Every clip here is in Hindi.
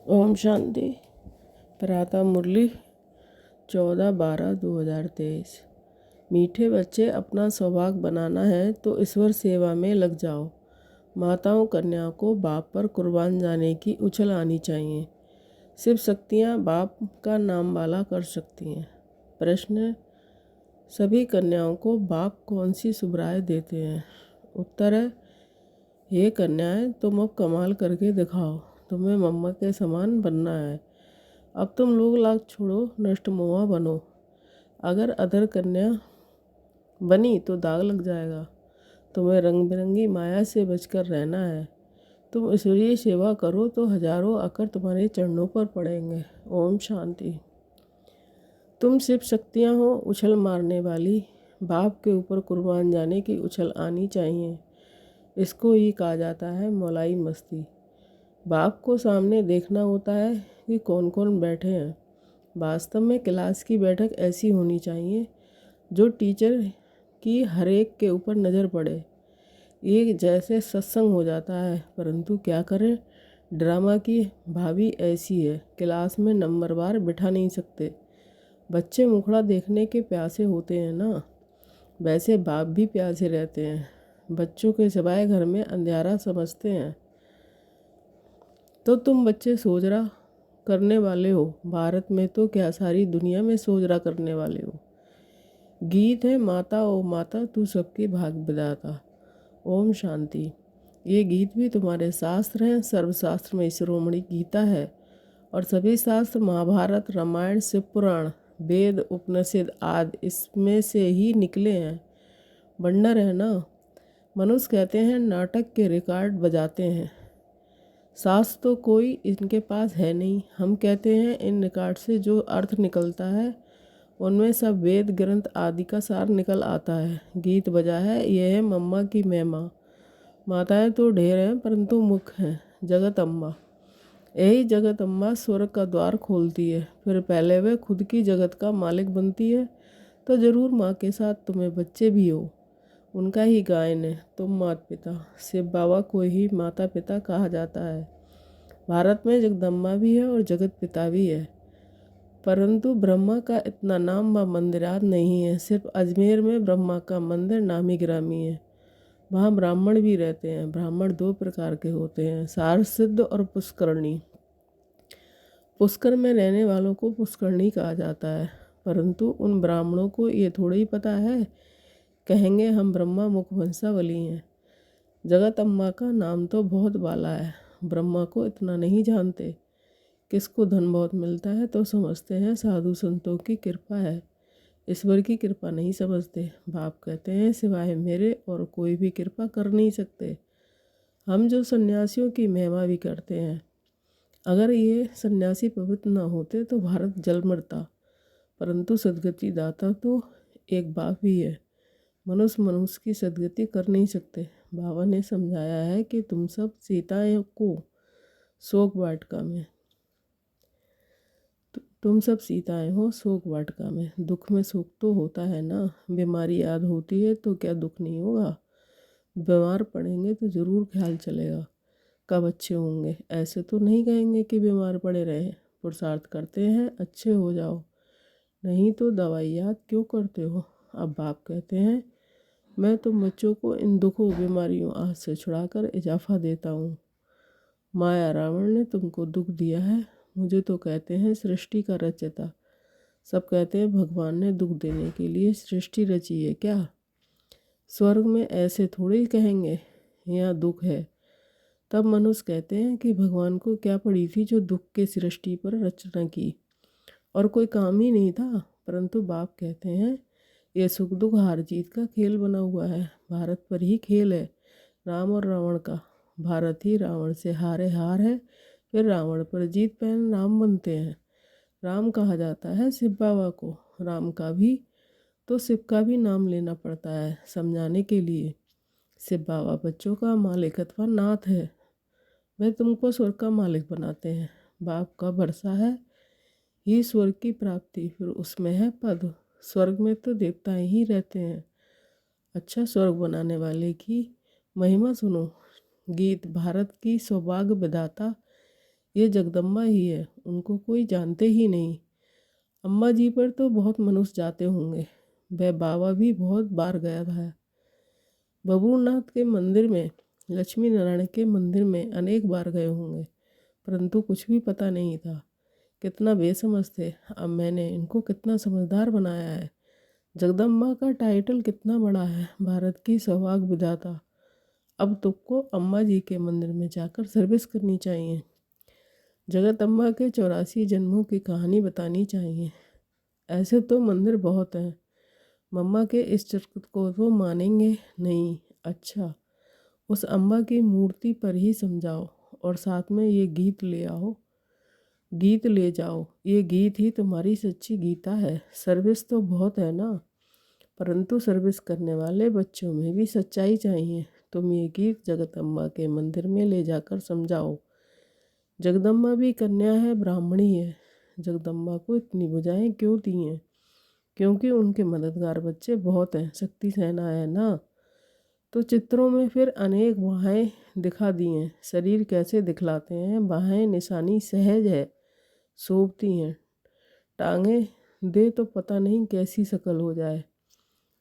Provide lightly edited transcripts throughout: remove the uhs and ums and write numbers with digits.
ओम शांति। प्रातः मुरली 14/12/2023। मीठे बच्चे, अपना सौभाग्य बनाना है तो ईश्वर सेवा में लग जाओ। माताओं कन्याओं को बाप पर कुर्बान जाने की उछल आनी चाहिए। शिव शक्तियाँ बाप का नाम वाला कर सकती हैं। प्रश्न: सभी कन्याओं को बाप कौन सी शुभ राय देते हैं? उत्तर है: हे कन्याएं, तुम अब कमाल करके दिखाओ। तुम्हें मम्मा के समान बनना है। अब तुम लोग लाग छोड़ो, नष्ट मोहा बनो। अगर अदर कन्या बनी तो दाग लग जाएगा। तुम्हें रंग बिरंगी माया से बचकर रहना है। तुम ईश्वरीय सेवा करो तो हजारों आकर तुम्हारे चरणों पर पड़ेंगे। ओम शांति। तुम शिव शक्तियाँ हो, उछल मारने वाली। बाप के ऊपर कुर्बान जाने की उछल आनी चाहिए। इसको ही कहा जाता है मौलाई मस्ती। बाप को सामने देखना होता है कि कौन कौन बैठे हैं। वास्तव में क्लास की बैठक ऐसी होनी चाहिए जो टीचर की हर एक के ऊपर नज़र पड़े। एक जैसे सत्संग हो जाता है, परंतु क्या करें, ड्रामा की भाभी ऐसी है, क्लास में नंबरवार बिठा नहीं सकते। बच्चे मुखड़ा देखने के प्यासे होते हैं ना, वैसे बाप भी प्यासे रहते हैं। बच्चों के सिवाय घर में अंधियारा समझते हैं। तो तुम बच्चे सोजरा करने वाले हो। भारत में तो क्या, सारी दुनिया में सोजरा करने वाले हो। गीत है: माता ओ माता, तू सबके भाग विधाता। ओम शांति। ये गीत भी तुम्हारे शास्त्र हैं। सर्वशास्त्र में शिरोमणि गीता है और सभी शास्त्र महाभारत, रामायण, शिव पुराण, वेद, उपनिषद आदि इसमें से ही निकले हैं। बंडर है ना। मनुष्य कहते हैं नाटक के रिकॉर्ड बजाते हैं। शास्त्र तो कोई इनके पास है नहीं। हम कहते हैं इन रिकॉर्ड से जो अर्थ निकलता है उनमें सब वेद ग्रंथ आदि का सार निकल आता है। गीत बजा है, यह है मम्मा की महिमा। माताएं तो ढेर हैं परंतु मुख्य हैं जगत अम्बा। यही जगत अम्बा स्वर्ग का द्वार खोलती है, फिर पहले वह खुद की जगत का मालिक बनती है। तो ज़रूर माँ के साथ तुम्हें बच्चे भी हो। उनका ही गायन है तुम माता पिता। शिव बाबा को ही माता पिता कहा जाता है। भारत में जगदम्बा भी है और जगत पिता भी है, परंतु ब्रह्मा का इतना नाम व मंदिरात नहीं है। सिर्फ अजमेर में ब्रह्मा का मंदिर नामी गिरामी है। वहाँ ब्राह्मण भी रहते हैं। ब्राह्मण दो प्रकार के होते हैं, सार सिद्ध और पुष्करणी। पुष्कर में रहने वालों को पुष्करणी कहा जाता है, परंतु उन ब्राह्मणों को ये थोड़ा ही पता है, कहेंगे हम ब्रह्मा मुख वंशावली हैं। जगत अम्बा का नाम तो बहुत बाला है, ब्रह्मा को इतना नहीं जानते। किसको धन बहुत मिलता है तो समझते हैं साधु संतों की कृपा है, ईश्वर की कृपा नहीं समझते। बाप कहते हैं सिवाय मेरे और कोई भी कृपा कर नहीं सकते। हम जो सन्यासियों की महिमा भी करते हैं, अगर ये सन्यासी पवित्र न होते तो भारत जल मरता, परंतु सदगति दाता तो एक बाप ही है। मनुष्य मनुष्य की सदगति कर नहीं सकते। बाबा ने समझाया है कि तुम सब सीताएं को शोक वाटिका में, तुम सब सीताएं हो शोक वाटिका में। दुख में सुख तो होता है ना। बीमारी याद होती है तो क्या दुख नहीं होगा? बीमार पड़ेंगे तो ज़रूर ख्याल चलेगा कब अच्छे होंगे। ऐसे तो नहीं कहेंगे कि बीमार पड़े रहे। पुरुषार्थ करते हैं अच्छे हो जाओ, नहीं तो दवाई याद क्यों करते हो? अब बाप कहते हैं मैं तुम बच्चों को इन दुखों बीमारियों आज से छुड़ाकर इजाफा देता हूँ। माया रावण ने तुमको दुख दिया है। मुझे तो कहते हैं सृष्टि का रचयिता। सब कहते हैं भगवान ने दुख देने के लिए सृष्टि रची है क्या? स्वर्ग में ऐसे थोड़े ही कहेंगे यहाँ दुख है। तब मनुष्य कहते हैं कि भगवान को क्या पड़ी थी जो दुख के सृष्टि पर रचना की, और कोई काम ही नहीं था। परंतु बाप कहते हैं ये सुख दुख हार जीत का खेल बना हुआ है। भारत पर ही खेल है, राम और रावण का। भारत ही रावण से हारे हार है, फिर रावण पर जीत पहन राम बनते हैं। राम कहा जाता है शिव बाबा को। राम का भी तो शिव का भी नाम लेना पड़ता है समझाने के लिए। शिव बाबा बच्चों का मालिक अथवा नाथ है। वे तुमको स्वर्ग का मालिक बनाते हैं। बाप का भरोसा है ही स्वर्ग की प्राप्ति, फिर उसमें है पद। स्वर्ग में तो देवताएं ही रहते हैं। अच्छा, स्वर्ग बनाने वाले की महिमा सुनो। गीत: भारत की सौभाग्य विधाता ये जगदम्बा ही है, उनको कोई जानते ही नहीं। अम्मा जी पर तो बहुत मनुष्य जाते होंगे, वह बाबा भी बहुत बार गया था। बबूरनाथ के मंदिर में, लक्ष्मी नारायण के मंदिर में अनेक बार गए होंगे, परंतु कुछ भी पता नहीं था। कितना बेसमझ थे, अब मैंने इनको कितना समझदार बनाया है। जगदम्बा का टाइटल कितना बड़ा है, भारत की सौभाग्य विधाता। अब तुमको अम्मा जी के मंदिर में जाकर सर्विस करनी चाहिए, जगदम्बा के 84 जन्मों की कहानी बतानी चाहिए। ऐसे तो मंदिर बहुत हैं, मम्मा के इस चरित्र को तो मानेंगे नहीं। अच्छा, उस अम्बा की मूर्ति पर ही समझाओ और साथ में ये गीत ले आओ, गीत ले जाओ। ये गीत ही तुम्हारी सच्ची गीता है। सर्विस तो बहुत है ना, परंतु सर्विस करने वाले बच्चों में भी सच्चाई चाहिए। तुम ये गीत जगदम्बा के मंदिर में ले जाकर समझाओ। जगदम्बा भी कन्या है, ब्राह्मणी है। जगदम्बा को इतनी भुजाएं क्यों दी हैं? क्योंकि उनके मददगार बच्चे बहुत हैं, शक्ति सेना है ना। तो चित्रों में फिर अनेक बाहें दिखा दी हैं। शरीर कैसे दिखलाते हैं? बाहें निशानी सहज है, शोभती हैं। टांगें दे तो पता नहीं कैसी शक्ल हो जाए।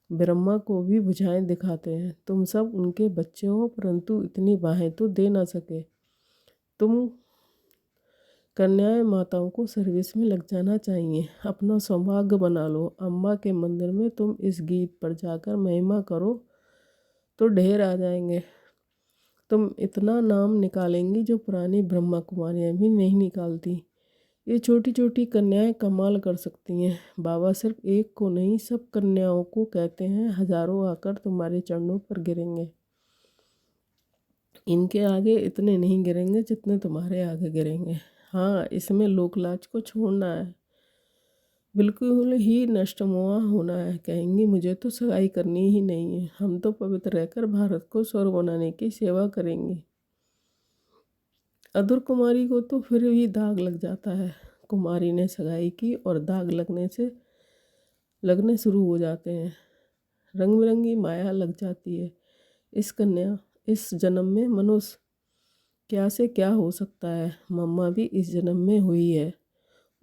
ब्रह्मा को भी भुजाएं दिखाते हैं। तुम सब उनके बच्चे हो, परंतु इतनी बाहें तो दे ना सके। तुम कन्याएं माताओं को सर्विस में लग जाना चाहिए, अपना सौभाग्य बना लो। अम्बा के मंदिर में तुम इस गीत पर जाकर महिमा करो तो ढेर आ जाएंगे। तुम इतना नाम निकालेंगी जो पुरानी ब्रह्मा कुमारियाँ भी नहीं निकालती। ये छोटी छोटी कन्याएं कमाल कर सकती हैं। बाबा सिर्फ एक को नहीं, सब कन्याओं को कहते हैं, हजारों आकर तुम्हारे चरणों पर गिरेंगे। इनके आगे इतने नहीं गिरेंगे जितने तुम्हारे आगे गिरेंगे। हाँ, इसमें लोकलाज को छोड़ना है, बिल्कुल ही नष्टमुआ होना है। कहेंगी मुझे तो सगाई करनी ही नहीं है, हम तो पवित्र रहकर भारत को स्वर्ग बनाने की सेवा करेंगे। अधुर कुमारी को तो फिर भी दाग लग जाता है। कुमारी ने सगाई की और दाग लगने शुरू हो जाते हैं। रंग बिरंगी माया लग जाती है। इस जन्म में मनुष्य क्या से क्या हो सकता है। मम्मा भी इस जन्म में हुई है,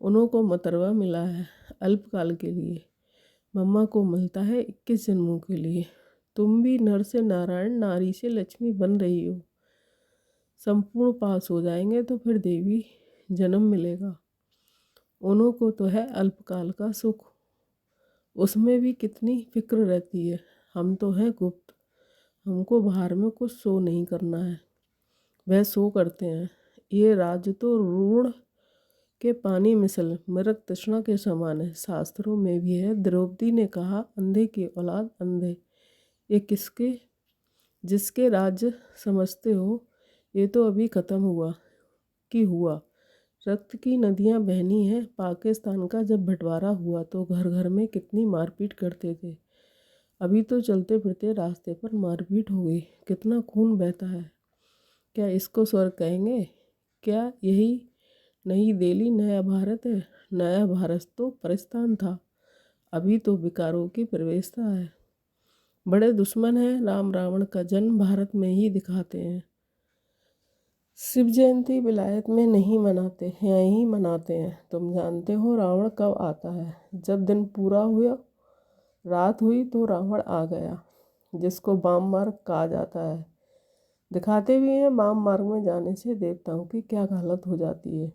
उन्हों को मतरवा मिला है अल्पकाल के लिए। मम्मा को मिलता है 21 जन्मों के लिए। तुम भी नर से नारायण, नारी से लक्ष्मी बन रही हो। संपूर्ण पास हो जाएंगे तो फिर देवी जन्म मिलेगा। उन्हों को तो है अल्पकाल का सुख, उसमें भी कितनी फिक्र रहती है। हम तो हैं गुप्त, हमको बाहर में कुछ शो नहीं करना है, वह शो करते हैं। ये राज्य तो ऋण के पानी मिसल मृग तृष्णा के समान है। शास्त्रों में भी है, द्रौपदी ने कहा अंधे की औलाद अंधे। ये जिसके राज्य समझते हो, ये तो अभी ख़त्म हुआ। रक्त की नदियां बहनी हैं। पाकिस्तान का जब बंटवारा हुआ तो घर घर में कितनी मारपीट करते थे। अभी तो चलते फिरते रास्ते पर मारपीट हो गई, कितना खून बहता है। क्या इसको स्वर्ग कहेंगे? क्या यही नई दिल्ली नया भारत है? नया भारत तो परिस्तान था, अभी तो विकारों की प्रवेशता है। बड़े दुश्मन हैं। राम रावण का जन्म भारत में ही दिखाते हैं। शिव जयंती विलायत में नहीं मनाते, यहीं मनाते हैं। तुम जानते हो रावण कब आता है? जब दिन पूरा हुआ, रात हुई तो रावण आ गया, जिसको वाम मार्ग कहा जाता है। दिखाते भी हैं वाम मार्ग में जाने से देवताओं की क्या हालत हो जाती है।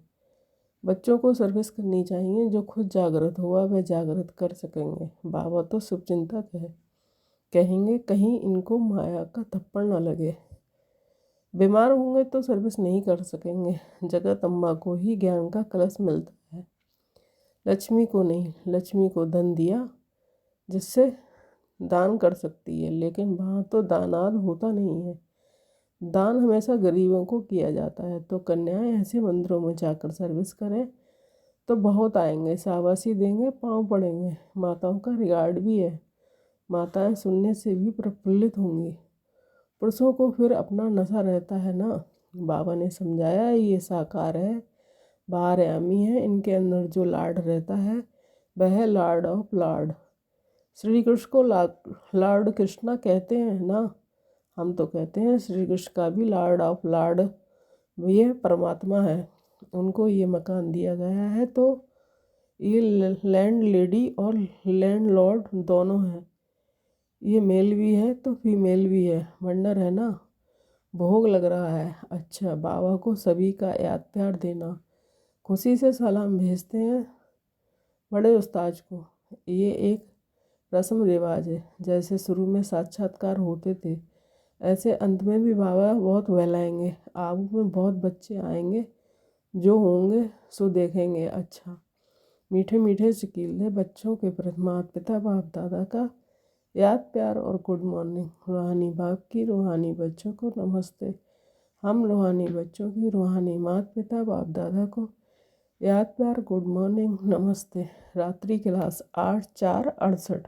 बच्चों को सर्विस करनी चाहिए, जो खुद जागृत हुआ वह जागृत कर सकेंगे। बाबा तो शुभचिंतक है, कहेंगे कहीं इनको माया का थप्पड़ न लगे। बीमार होंगे तो सर्विस नहीं कर सकेंगे। जगत अम्मा को ही ज्ञान का कलश मिलता है, लक्ष्मी को नहीं। लक्ष्मी को धन दिया जिससे दान कर सकती है, लेकिन वहाँ तो दानाद होता नहीं है। दान हमेशा गरीबों को किया जाता है। तो कन्याएं ऐसे मंदिरों में जाकर सर्विस करें तो बहुत आएंगे, शाबाशी देंगे, पाँव पड़ेंगे। माताओं का रिगार्ड भी है, माताएं सुनने से भी प्रफुल्लित होंगी। पुरुषों को फिर अपना नशा रहता है ना। बाबा ने समझाया ये साकार है, बारयामी है। इनके अंदर जो लाड रहता है वह है Lord of Lord. Shri Krishna को लॉर्ड कृष्णा कहते हैं ना, हम तो कहते हैं श्री कृष्ण का भी लॉर्ड ऑफ लॉर्ड ये परमात्मा है। उनको ये मकान दिया गया है, तो ये लैंड लेडी और लैंडलॉर्ड दोनों हैं। ये मेल भी है तो फीमेल भी है। वंडर है ना। भोग लग रहा है। अच्छा, बाबा को सभी का याद प्यार देना। खुशी से सलाम भेजते हैं बड़े उस्ताद को। ये एक रस्म रिवाज है। जैसे शुरू में साक्षात्कार होते थे, ऐसे अंत में भी बाबा बहुत बहलाएंगे। आबू में बहुत बच्चे आएंगे, जो होंगे सो देखेंगे। अच्छा, मीठे मीठे शकीले बच्चों के प्रति माता पिता बाप दादा का याद प्यार और गुड मॉर्निंग। रूहानी बाप की रूहानी बच्चों को नमस्ते। हम रूहानी बच्चों की रूहानी माता पिता बाप दादा को याद प्यार गुड मॉर्निंग नमस्ते। रात्रि क्लास 8/4/68।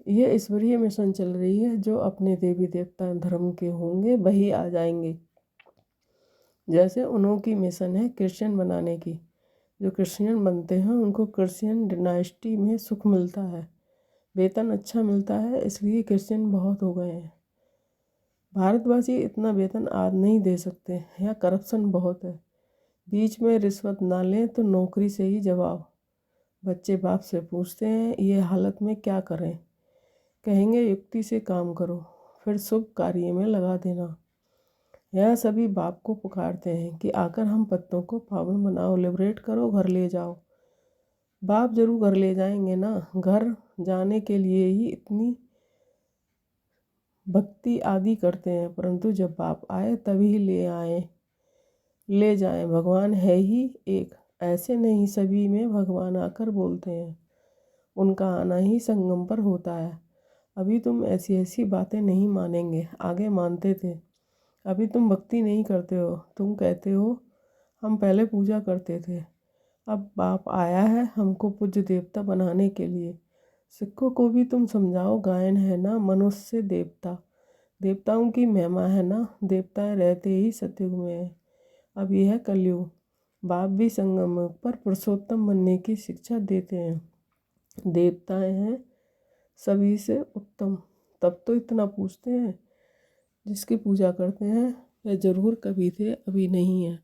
ये ईश्वरीय मिशन चल रही है। जो अपने देवी देवता धर्म के होंगे वही आ जाएंगे। जैसे उन्होंने मिशन है क्रिश्चियन बनाने की। जो क्रिश्चियन बनते हैं उनको क्रिश्चियन डिनाइस्टी में सुख मिलता है, वेतन अच्छा मिलता है, इसलिए क्रिश्चियन बहुत हो गए हैं। भारतवासी इतना वेतन आज नहीं दे सकते। यहाँ करप्शन बहुत है। बीच में रिश्वत ना लें तो नौकरी से ही जवाब। बच्चे बाप से पूछते हैं ये हालत में क्या करें। कहेंगे युक्ति से काम करो, फिर शुभ कार्य में लगा देना। यहाँ सभी बाप को पुकारते हैं कि आकर हम पत्तों को पावन बनाओ, लिबरेट करो, घर ले जाओ। बाप जरूर घर ले जाएंगे ना। घर जाने के लिए ही इतनी भक्ति आदि करते हैं, परंतु जब बाप आए तभी ले जाएं। भगवान है ही एक, ऐसे नहीं सभी में भगवान आकर बोलते हैं। उनका आना ही संगम पर होता है। अभी तुम ऐसी ऐसी बातें नहीं मानेंगे, आगे मानते थे। अभी तुम भक्ति नहीं करते हो। तुम कहते हो हम पहले पूजा करते थे। अब बाप आया है हमको पूज्य देवता बनाने के लिए। सिखों को भी तुम समझाओ, गायन है ना मनुष्य से देवता। देवताओं की महिमा है ना, देवताएं रहते ही सतयुग में है। अब यह है कलयुग। बाप भी संगम पर पुरुषोत्तम बनने की शिक्षा देते हैं। देवताएं हैं सभी से उत्तम। तब तो इतना पूछते हैं। जिसकी पूजा करते हैं वे जरूर कभी थे, अभी नहीं है।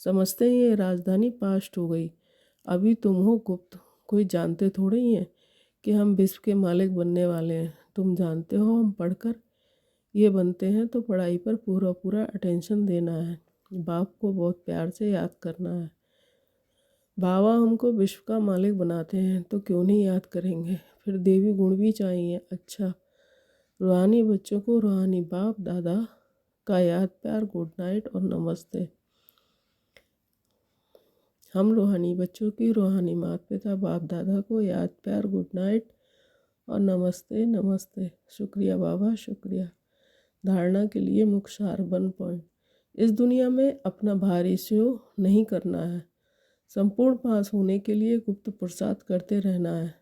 समझते हैं ये राजधानी पास्ट हो गई। अभी तुम हो गुप्त, कोई जानते थोड़े ही हैं कि हम विश्व के मालिक बनने वाले हैं। तुम जानते हो हम पढ़कर ये बनते हैं, तो पढ़ाई पर पूरा पूरा अटेंशन देना है। बाप को बहुत प्यार से याद करना है। बाबा हमको विश्व का मालिक बनाते हैं तो क्यों नहीं याद करेंगे। फिर देवी गुण भी चाहिए। अच्छा, रूहानी बच्चों को रूहानी बाप दादा का याद प्यार गुड नाइट और नमस्ते। हम रूहानी बच्चों की रूहानी माता पिता बाप दादा को याद प्यार गुड नाइट और नमस्ते नमस्ते। शुक्रिया बाबा, शुक्रिया। धारणा के लिए मुख्य सार 1 पॉइंट। इस दुनिया में अपना भारी शो नहीं करना है। संपूर्ण पास होने के लिए गुप्त पुरुषार्थ करते रहना है।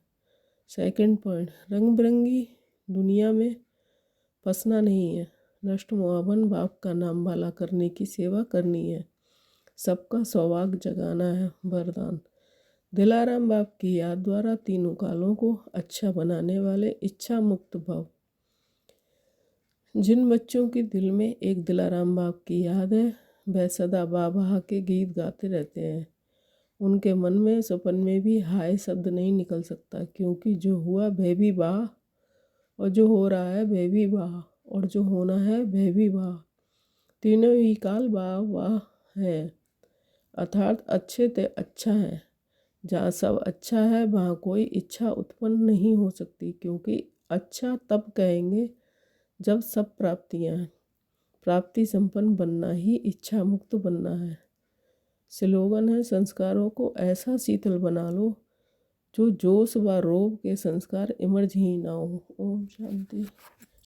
2 पॉइंट, रंग बिरंगी दुनिया में फंसना नहीं है। नष्ट मुआवन बाप का नाम वाला करने की सेवा करनी है। सबका सौभाग्य जगाना है। वरदान, दिलाराम बाप की याद द्वारा तीनों कालों को अच्छा बनाने वाले इच्छा मुक्त भव। जिन बच्चों के दिल में एक दिलाराम बाप की याद है वह सदा बाबा के गीत गाते रहते हैं। उनके मन में सपन में भी हाय शब्द नहीं निकल सकता, क्योंकि जो हुआ वह भी वाह, और जो हो रहा है वह भी वाह, और जो होना है वह भी वाह। तीनों ही काल वाह वाह है, अर्थात अच्छे ते अच्छा है। जहाँ सब अच्छा है वहाँ कोई इच्छा उत्पन्न नहीं हो सकती, क्योंकि अच्छा तब कहेंगे जब सब प्राप्तियाँ हैं। प्राप्ति संपन्न बनना ही इच्छा मुक्त बनना है। स्लोगन है, संस्कारों को ऐसा शीतल बना लो जो जोश व रोब के संस्कार इमर्ज ही ना हो। ओम शांति।